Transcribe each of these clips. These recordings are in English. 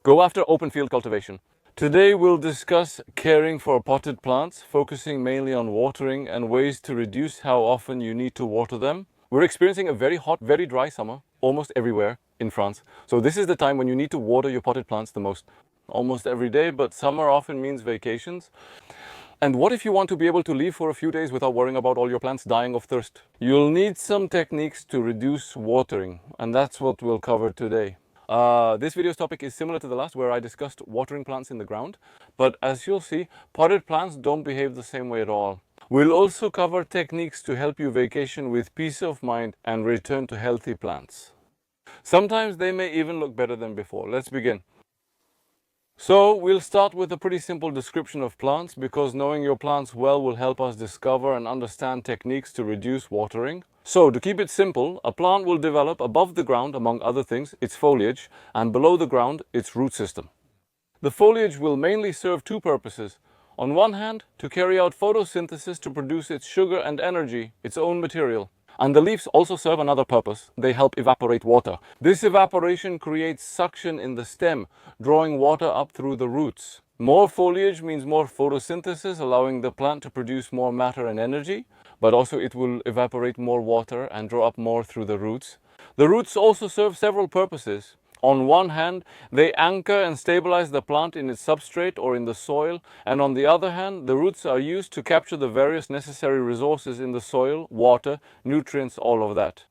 Go after open field cultivation. Today we'll discuss caring for potted plants, focusing mainly on watering and ways to reduce how often you need to water them. We're experiencing a very hot, very dry summer, almost everywhere in France. So this is the time when you need to water your potted plants the most. Almost every day, but summer often means vacations. And what if you want to be able to leave for a few days without worrying about all your plants dying of thirst? You'll need some techniques to reduce watering, and that's what we'll cover today. This video's topic is similar to the last, where I discussed watering plants in the ground, but as you'll see, potted plants don't behave the same way at all. We'll also cover techniques to help you vacation with peace of mind and return to healthy plants. Sometimes they may even look better than before. Let's begin. So we'll start with a pretty simple description of plants, because knowing your plants well will help us discover and understand techniques to reduce watering. So to keep it simple, a plant will develop above the ground, among other things, its foliage, and below the ground, its root system. The foliage will mainly serve two purposes. On one hand, to carry out photosynthesis to produce its sugar and energy, its own material. And the leaves also serve another purpose. They help evaporate water. This evaporation creates suction in the stem, drawing water up through the roots. More foliage means more photosynthesis, allowing the plant to produce more matter and energy, but also it will evaporate more water and draw up more through the roots. The roots also serve several purposes. On one hand, they anchor and stabilize the plant in its substrate or in the soil, and on the other hand, the roots are used to capture the various necessary resources in the soil, water, nutrients, all of that.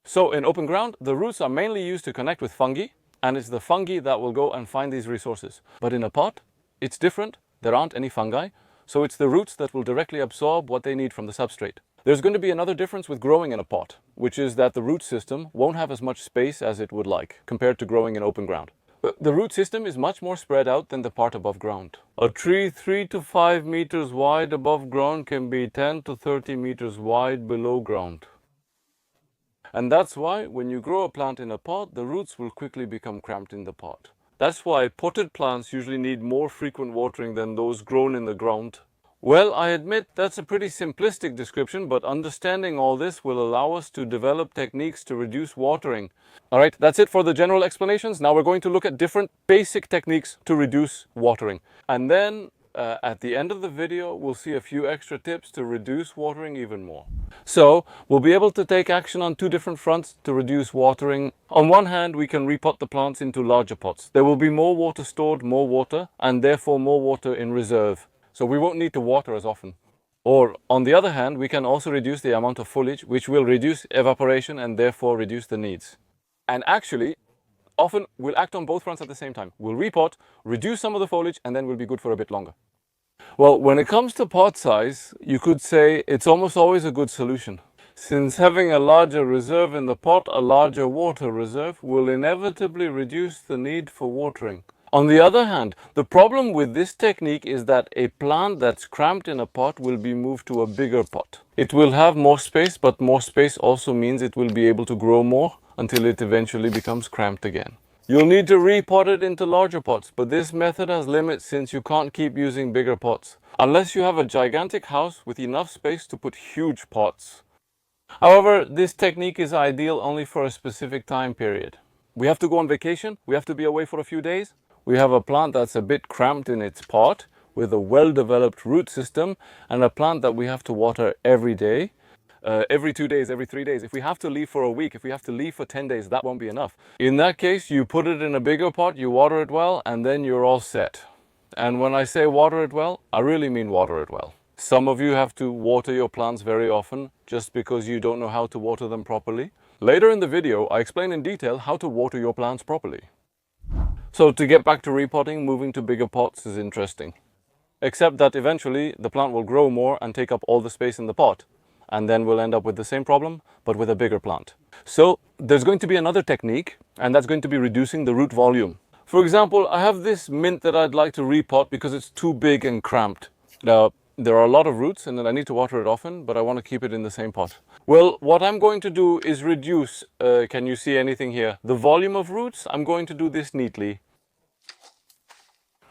So in open ground, the roots are mainly used to connect with fungi, and it's the fungi that will go and find these resources. But in a pot, it's different. There aren't any fungi, so it's the roots that will directly absorb what they need from the substrate. There's going to be another difference with growing in a pot, which is that the root system won't have as much space as it would like compared to growing in open ground. The root system is much more spread out than the part above ground. A tree 3 to 5 meters wide above ground can be 10 to 30 meters wide below ground. And that's why when you grow a plant in a pot, the roots will quickly become cramped in the pot. That's why potted plants usually need more frequent watering than those grown in the ground. Well, I admit that's a pretty simplistic description, but understanding all this will allow us to develop techniques to reduce watering. Alright, that's it for the general explanations. Now we're going to look at different basic techniques to reduce watering. And then at the end of the video, we'll see a few extra tips to reduce watering even more. So we'll be able to take action on two different fronts to reduce watering. On one hand, we can repot the plants into larger pots. There will be more water stored, more water, and therefore more water in reserve. So we won't need to water as often. Or on the other hand, we can also reduce the amount of foliage, which will reduce evaporation and therefore reduce the needs. And actually, often we'll act on both fronts at the same time. We'll repot, reduce some of the foliage, and then we'll be good for a bit longer. Well, when it comes to pot size, you could say it's almost always a good solution. Since having a larger reserve in the pot, a larger water reserve, will inevitably reduce the need for watering. On the other hand, the problem with this technique is that a plant that's cramped in a pot will be moved to a bigger pot. It will have more space, but more space also means it will be able to grow more until it eventually becomes cramped again. You'll need to repot it into larger pots, but this method has limits since you can't keep using bigger pots, unless you have a gigantic house with enough space to put huge pots. However, this technique is ideal only for a specific time period. We have to go on vacation, we have to be away for a few days. We have a plant that's a bit cramped in its pot with a well-developed root system, and a plant that we have to water every day, every 2 days, every 3 days. If we have to leave for a week, if we have to leave for 10 days, that won't be enough. In that case, you put it in a bigger pot, you water it well, and then you're all set. And when I say water it well, I really mean water it well. Some of you have to water your plants very often just because you don't know how to water them properly. Later in the video, I explain in detail how to water your plants properly. So to get back to repotting, moving to bigger pots is interesting. Except that eventually the plant will grow more and take up all the space in the pot. And then we'll end up with the same problem, but with a bigger plant. So there's going to be another technique, and that's going to be reducing the root volume. For example, I have this mint that I'd like to repot because it's too big and cramped. Now, there are a lot of roots and then I need to water it often, but I want to keep it in the same pot. Well, what I'm going to do is reduce, can you see anything here? The volume of roots. I'm going to do this neatly.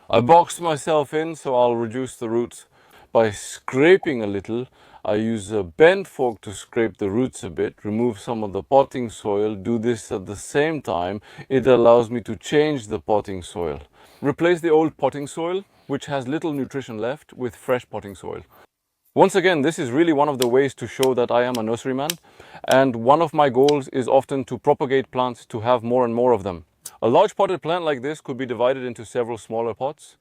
I boxed myself in, so I'll reduce the roots by scraping a little I use a bent fork to scrape the roots a bit, remove some of the potting soil, do this at the same time. It allows me to change the potting soil. Replace the old potting soil, which has little nutrition left, with fresh potting soil. Once again, this is really one of the ways to show that I am a nurseryman, and one of my goals is often to propagate plants to have more and more of them. A large potted plant like this could be divided into several smaller pots.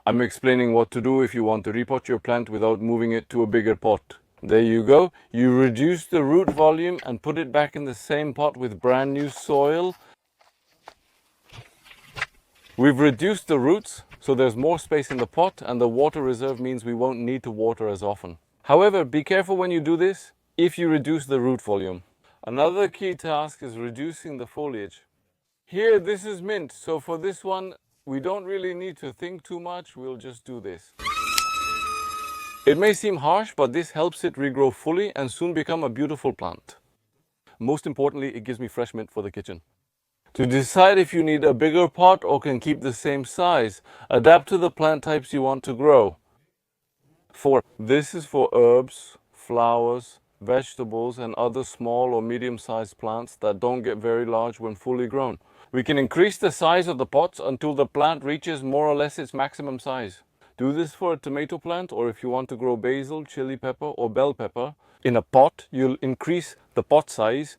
I'm explaining what to do if you want to repot your plant without moving it to a bigger pot. There you go. You reduce the root volume and put it back in the same pot with brand new soil. We've reduced the roots, so there's more space in the pot, and the water reserve means we won't need to water as often. However, be careful when you do this if you reduce the root volume. Another key task is reducing the foliage. Here, this is mint, so for this one, we don't really need to think too much, we'll just do this. It may seem harsh, but this helps it regrow fully and soon become a beautiful plant. Most importantly, it gives me fresh mint for the kitchen. To decide if you need a bigger pot or can keep the same size, adapt to the plant types you want to grow. This is for herbs, flowers, vegetables and other small or medium-sized plants that don't get very large when fully grown. We can increase the size of the pots until the plant reaches more or less its maximum size. Do this for a tomato plant, or if you want to grow basil, chili pepper or bell pepper in a pot, you'll increase the pot size.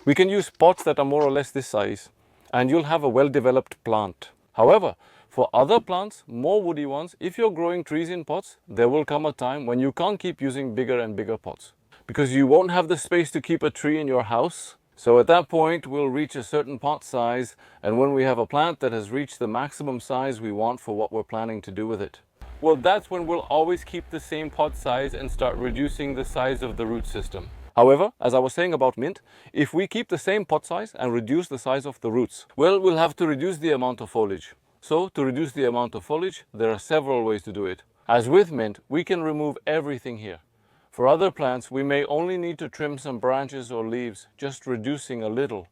We can use pots that are more or less this size, and you'll have a well-developed plant. However, for other plants, more woody ones, if you're growing trees in pots, there will come a time when you can't keep using bigger and bigger pots, because you won't have the space to keep a tree in your house. So at that point, we'll reach a certain pot size, and when we have a plant that has reached the maximum size we want for what we're planning to do with it, well, that's when we'll always keep the same pot size and start reducing the size of the root system. However, as I was saying about mint, if we keep the same pot size and reduce the size of the roots, well, we'll have to reduce the amount of foliage. So, to reduce the amount of foliage, there are several ways to do it. As with mint, we can remove everything here. For other plants, we may only need to trim some branches or leaves, just reducing a little.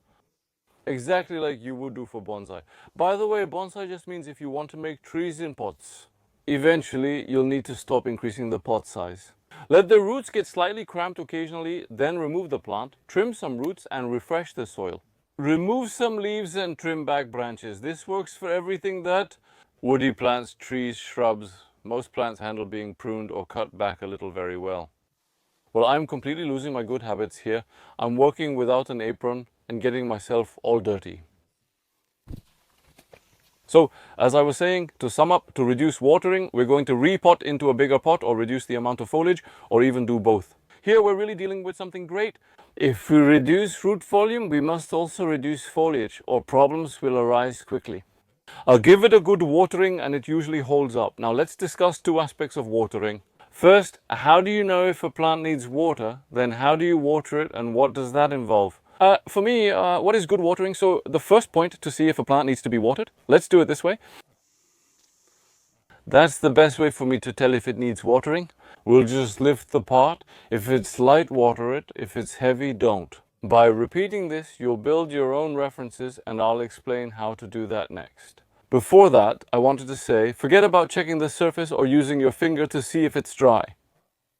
Exactly like you would do for bonsai. By the way, bonsai just means if you want to make trees in pots. Eventually, you'll need to stop increasing the pot size. Let the roots get slightly cramped occasionally, then remove the plant, trim some roots and refresh the soil. Remove some leaves and trim back branches. This works for everything that woody plants, trees, shrubs. Most plants handle being pruned or cut back a little very well. Well, I'm completely losing my good habits here. I'm working without an apron and getting myself all dirty. So, as I was saying, to sum up, to reduce watering, we're going to repot into a bigger pot or reduce the amount of foliage, or even do both. Here we're really dealing with something great. If we reduce root volume, we must also reduce foliage, or problems will arise quickly. I'll give it a good watering and it usually holds up. Now let's discuss two aspects of watering. First, how do you know if a plant needs water? Then how do you water it and what does that involve? For me, what is good watering? So the first point to see if a plant needs to be watered, let's do it this way. That's the best way for me to tell if it needs watering. We'll just lift the pot. If it's light, water it. If it's heavy, don't. By repeating this, you'll build your own references and I'll explain how to do that next. Before that, I wanted to say, forget about checking the surface or using your finger to see if it's dry.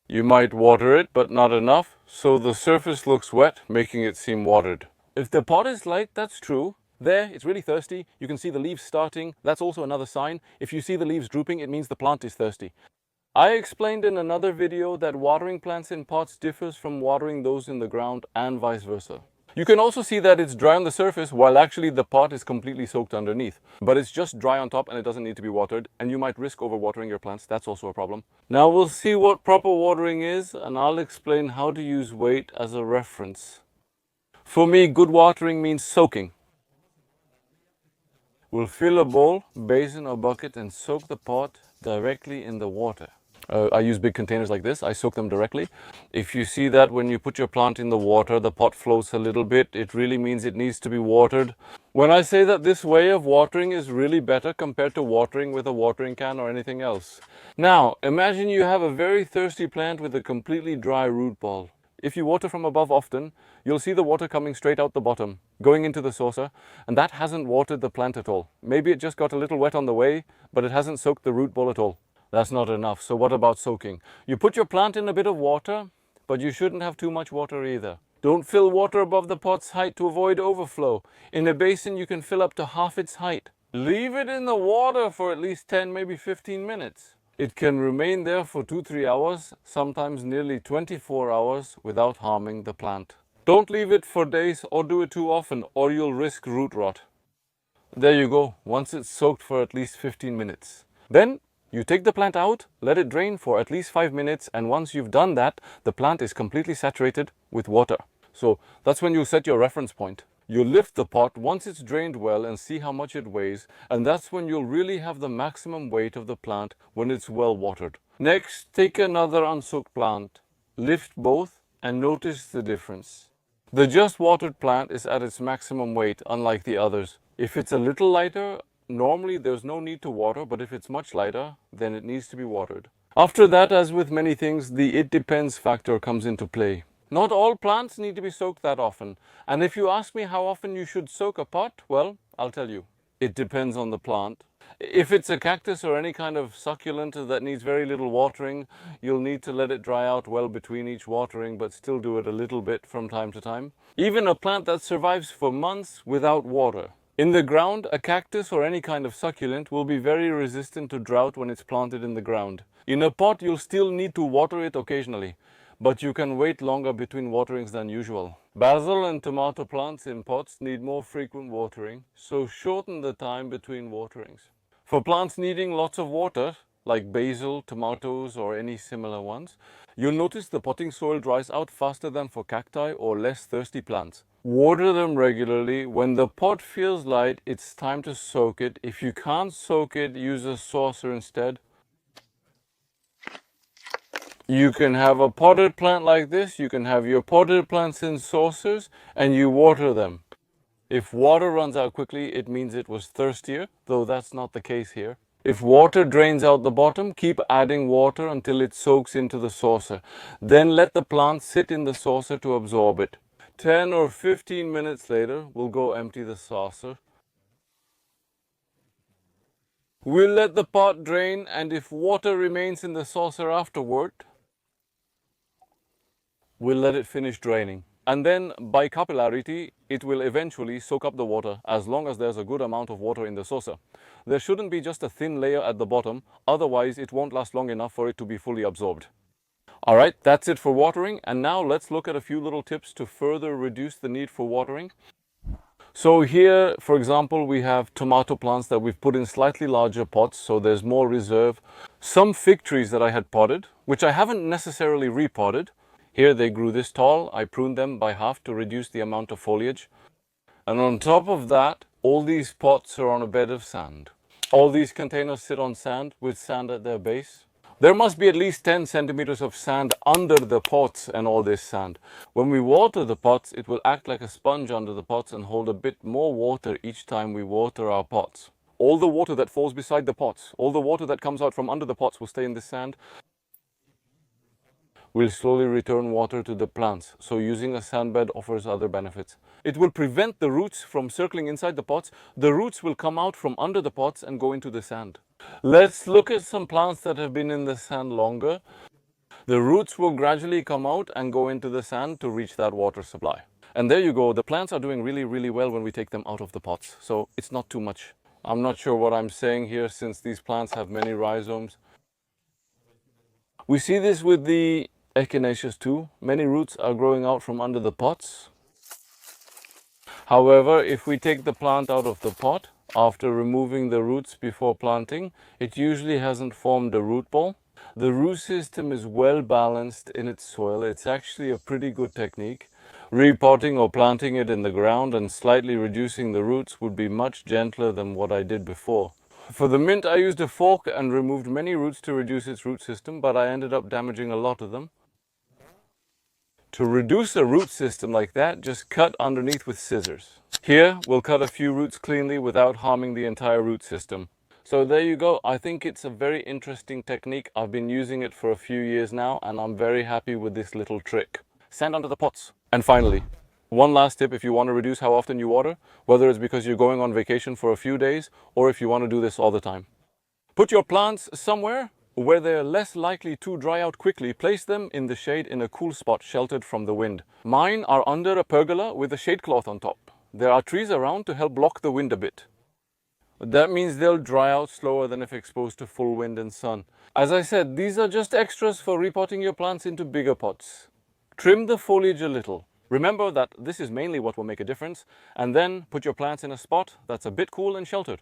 You might water it, but not enough, so the surface looks wet, making it seem watered. If the pot is light, that's true. There, it's really thirsty. You can see the leaves starting. That's also another sign. If you see the leaves drooping, it means the plant is thirsty. I explained in another video that watering plants in pots differs from watering those in the ground and vice versa. You can also see that it's dry on the surface while actually the pot is completely soaked underneath. But it's just dry on top and it doesn't need to be watered, and you might risk overwatering your plants. That's also a problem. Now we'll see what proper watering is and I'll explain how to use weight as a reference. For me, good watering means soaking. We'll fill a bowl, basin or bucket and soak the pot directly in the water. I use big containers like this. I soak them directly. If you see that when you put your plant in the water, the pot floats a little bit, it really means it needs to be watered. When I say that this way of watering is really better compared to watering with a watering can or anything else. Now, imagine you have a very thirsty plant with a completely dry root ball. If you water from above often, you'll see the water coming straight out the bottom, going into the saucer, and that hasn't watered the plant at all. Maybe it just got a little wet on the way, but it hasn't soaked the root ball at all. That's not enough. So what about soaking? You put your plant in a bit of water, but you shouldn't have too much water either. Don't fill water above the pot's height to avoid overflow. In a basin, you can fill up to half its height. Leave it in the water for at least 10, maybe 15 minutes. It can remain there for 2-3 hours, sometimes nearly 24 hours without harming the plant. Don't leave it for days or do it too often, or you'll risk root rot. There you go, once it's soaked for at least 15 minutes. Then you take the plant out, let it drain for at least 5 minutes, and once you've done that, the plant is completely saturated with water. So that's when you set your reference point. You lift the pot once it's drained well and see how much it weighs, and that's when you'll really have the maximum weight of the plant when it's well watered. Next, take another unsoaked plant, lift both, and notice the difference. The just watered plant is at its maximum weight, unlike the others. If it's a little lighter, normally there's no need to water, but if it's much lighter, then it needs to be watered. After that, as with many things, the it depends factor comes into play. Not all plants need to be soaked that often. And if you ask me how often you should soak a pot, well, I'll tell you. It depends on the plant. If it's a cactus or any kind of succulent that needs very little watering, you'll need to let it dry out well between each watering, but still do it a little bit from time to time. Even a plant that survives for months without water. In the ground, a cactus or any kind of succulent will be very resistant to drought when it's planted in the ground. In a pot, you'll still need to water it occasionally, but you can wait longer between waterings than usual. Basil and tomato plants in pots need more frequent watering, so shorten the time between waterings. For plants needing lots of water, like basil, tomatoes, or any similar ones, you'll notice the potting soil dries out faster than for cacti or less thirsty plants. Water them regularly. When the pot feels light, it's time to soak it. If you can't soak it, use a saucer instead. You can have a potted plant like this. You can have your potted plants in saucers and you water them. If water runs out quickly, it means it was thirstier, though that's not the case here. If water drains out the bottom, keep adding water until it soaks into the saucer. Then let the plant sit in the saucer to absorb it. 10 or 15 minutes later, we'll go empty the saucer. We'll let the pot drain, and if water remains in the saucer afterward, we'll let it finish draining. And then, by capillarity, it will eventually soak up the water as long as there's a good amount of water in the saucer. There shouldn't be just a thin layer at the bottom, otherwise it won't last long enough for it to be fully absorbed. Alright, that's it for watering, and now let's look at a few little tips to further reduce the need for watering. So here, for example, we have tomato plants that we've put in slightly larger pots, so there's more reserve. Some fig trees that I had potted, which I haven't necessarily repotted. Here they grew this tall. I pruned them by half to reduce the amount of foliage. And on top of that, all these pots are on a bed of sand. All these containers sit on sand with sand at their base. There must be at least 10 centimeters of sand under the pots and all this sand. When we water the pots, it will act like a sponge under the pots and hold a bit more water each time we water our pots. All the water that falls beside the pots, all the water that comes out from under the pots will stay in the sand. Will slowly return water to the plants, so using a sand bed offers other benefits. It will prevent the roots from circling inside the pots. The roots will come out from under the pots and go into the sand. Let's look at some plants that have been in the sand longer. The roots will gradually come out and go into the sand to reach that water supply. And there you go, the plants are doing really well when we take them out of the pots, so it's not too much. I'm not sure what I'm saying here since these plants have many rhizomes. We see this with the echinaceas too. Many roots are growing out from under the pots. However, if we take the plant out of the pot, after removing the roots before planting, it usually hasn't formed a root ball. The root system is well balanced in its soil. It's actually a pretty good technique. Repotting or planting it in the ground and slightly reducing the roots would be much gentler than what I did before. For the mint, I used a fork and removed many roots to reduce its root system, but I ended up damaging a lot of them. To reduce a root system like that, just cut underneath with scissors. Here, we'll cut a few roots cleanly without harming the entire root system. So there you go. I think it's a very interesting technique. I've been using it for a few years now, and I'm very happy with this little trick. Sand under the pots. And finally, one last tip if you want to reduce how often you water, whether it's because you're going on vacation for a few days or if you want to do this all the time. Put your plants somewhere Where they're less likely to dry out quickly, place them in the shade in a cool spot sheltered from the wind. Mine are under a pergola with a shade cloth on top. There are trees around to help block the wind a bit. That means they'll dry out slower than if exposed to full wind and sun. As I said, these are just extras for repotting your plants into bigger pots. Trim the foliage a little. Remember that this is mainly what will make a difference, and then put your plants in a spot that's a bit cool and sheltered.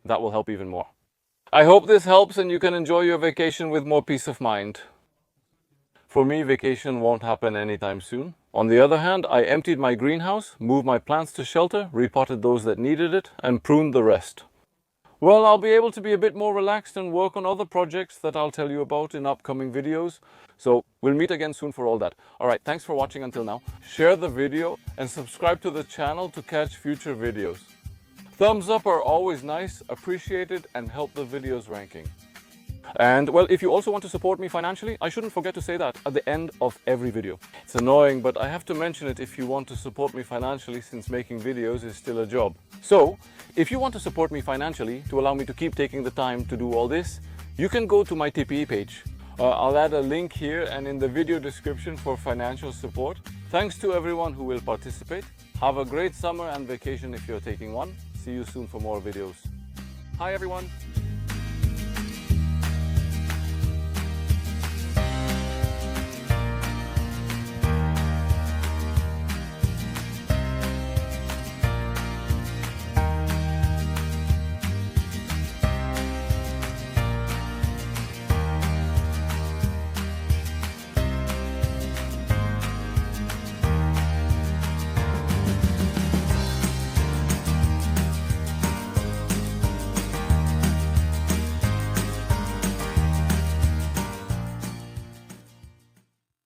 That will help even more. I hope this helps and you can enjoy your vacation with more peace of mind. For me, vacation won't happen anytime soon. On the other hand, I emptied my greenhouse, moved my plants to shelter, repotted those that needed it, and pruned the rest. Well, I'll be able to be a bit more relaxed and work on other projects that I'll tell you about in upcoming videos. So we'll meet again soon for all that. Alright, thanks for watching until now. Share the video and subscribe to the channel to catch future videos. Thumbs up are always nice, appreciated, and help the videos ranking. And well, if you also want to support me financially, I shouldn't forget to say that at the end of every video. It's annoying, but I have to mention it if you want to support me financially, since making videos is still a job. So, if you want to support me financially to allow me to keep taking the time to do all this, you can go to my TPE page. I'll add a link here and in the video description for financial support. Thanks to everyone who will participate. Have a great summer and vacation if you're taking one. See you soon for more videos. Hi everyone!